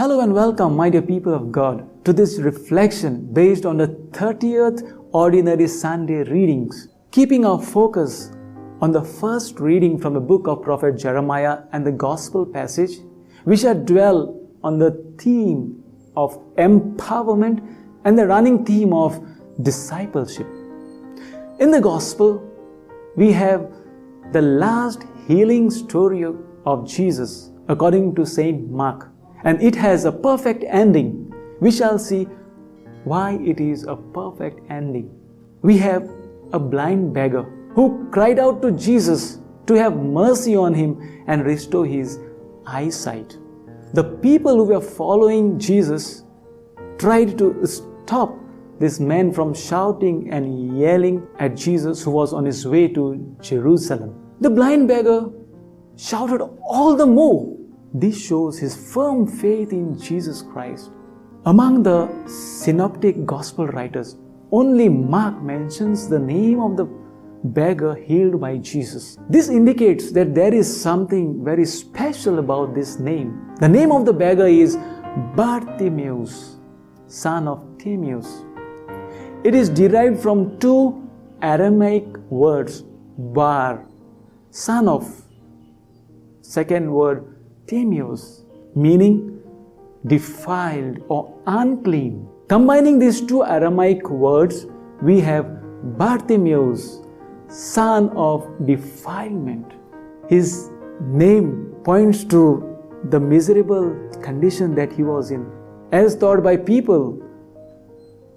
Hello and welcome, my dear people of God, to this reflection based on the 30th Ordinary Sunday readings, keeping our focus on the first reading from the book of Prophet Jeremiah and the Gospel passage. We shall dwell on the theme of empowerment and the running theme of discipleship. In the Gospel, we have the last healing story of Jesus according to Saint Mark, and it has a perfect ending. We shall see why it is a perfect ending. We have a blind beggar who cried out to Jesus to have mercy on him and restore his eyesight. The people who were following Jesus tried to stop this man from shouting and yelling at Jesus, who was on his way to Jerusalem. The blind beggar shouted all the more. This shows his firm faith in Jesus Christ. Among the synoptic gospel writers, only Mark mentions the name of the beggar healed by Jesus. This indicates that there is something very special about this name. The name of the beggar is Bartimaeus, son of Timaeus. It is derived from two Aramaic words, bar, son of, second word, Timaeus, meaning defiled or unclean. Combining these two Aramaic words, we have Bartimaeus, son of defilement. His name points to the miserable condition that he was in, as thought by people,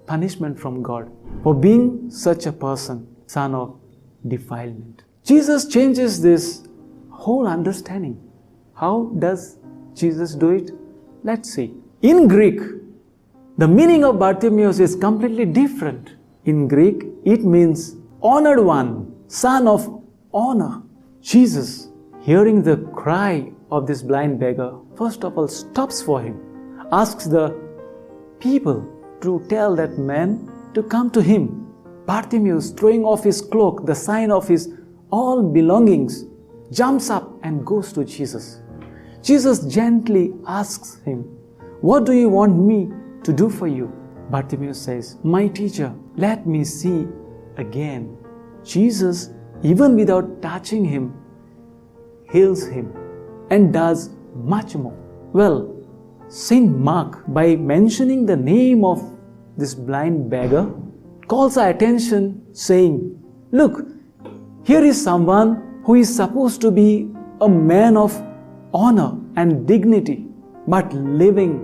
punishment from God for being such a person, son of defilement. Jesus changes this whole understanding. How does Jesus do it? Let's see. In Greek, the meaning of Bartimaeus is completely different. In Greek, it means honored one, son of honor. Jesus, hearing the cry of this blind beggar, first of all stops for him, asks the people to tell that man to come to him. Bartimaeus, throwing off his cloak, the sign of his all belongings, jumps up and goes to Jesus. Jesus gently asks him, "What do you want me to do for you?" Bartimaeus says, "My teacher, let me see again." Jesus, even without touching him, heals him and does much more. Well, Saint Mark, by mentioning the name of this blind beggar, calls our attention saying, "Look, here is someone who is supposed to be a man of honor and dignity, but living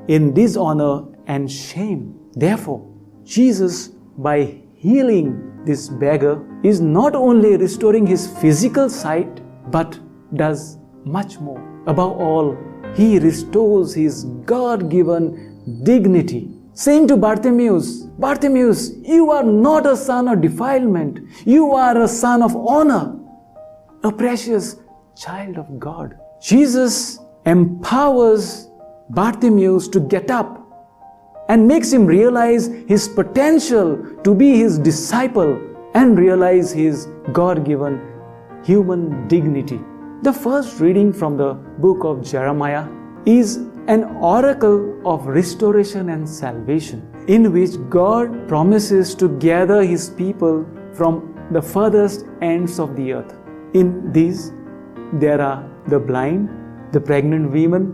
in dishonor and shame." Therefore, Jesus, by healing this beggar, is not only restoring his physical sight, but does much more. Above all, he restores his God-given dignity, saying to Bartimaeus, "Bartimaeus, you are not a son of defilement. You are a son of honor, a precious child of God." Jesus empowers Bartimaeus to get up and makes him realize his potential to be his disciple and realize his God-given human dignity. The first reading from the book of Jeremiah is an oracle of restoration and salvation, in which God promises to gather his people from the furthest ends of the earth. In these, there are the blind, the pregnant women,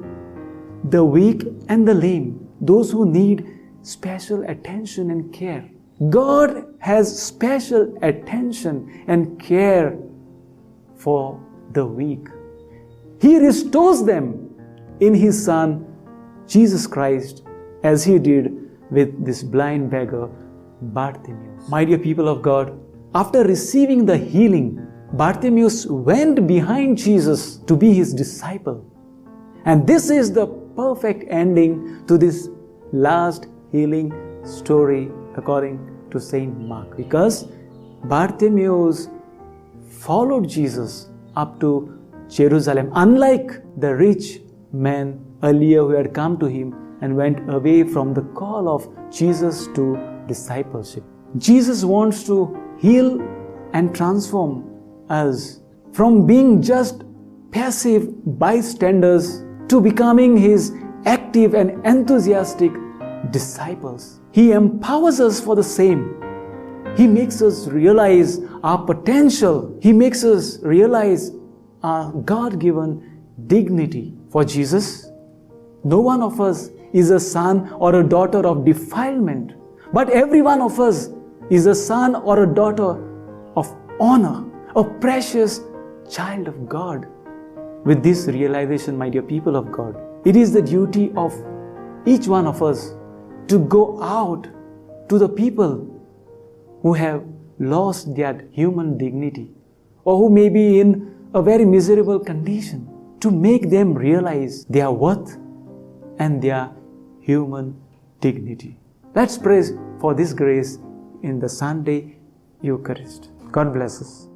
the weak and the lame, those who need special attention and care. God has special attention and care for the weak. He restores them in His Son, Jesus Christ, as He did with this blind beggar, Bartimaeus. My dear people of God, after receiving the healing, Bartimaeus went behind Jesus to be his disciple. And this is the perfect ending to this last healing story according to Saint Mark. Because Bartimaeus followed Jesus up to Jerusalem, unlike the rich man earlier who had come to him and went away from the call of Jesus to discipleship. Jesus wants to heal and transform us from being just passive bystanders to becoming His active and enthusiastic disciples. He empowers us for the same. He makes us realize our potential. He makes us realize our God-given dignity. For Jesus, no one of us is a son or a daughter of defilement, but every one of us is a son or a daughter of honor, a precious child of God. With this realization, my dear people of God, it is the duty of each one of us to go out to the people who have lost their human dignity or who may be in a very miserable condition, to make them realize their worth and their human dignity. Let's pray for this grace in the Sunday Eucharist. God bless us.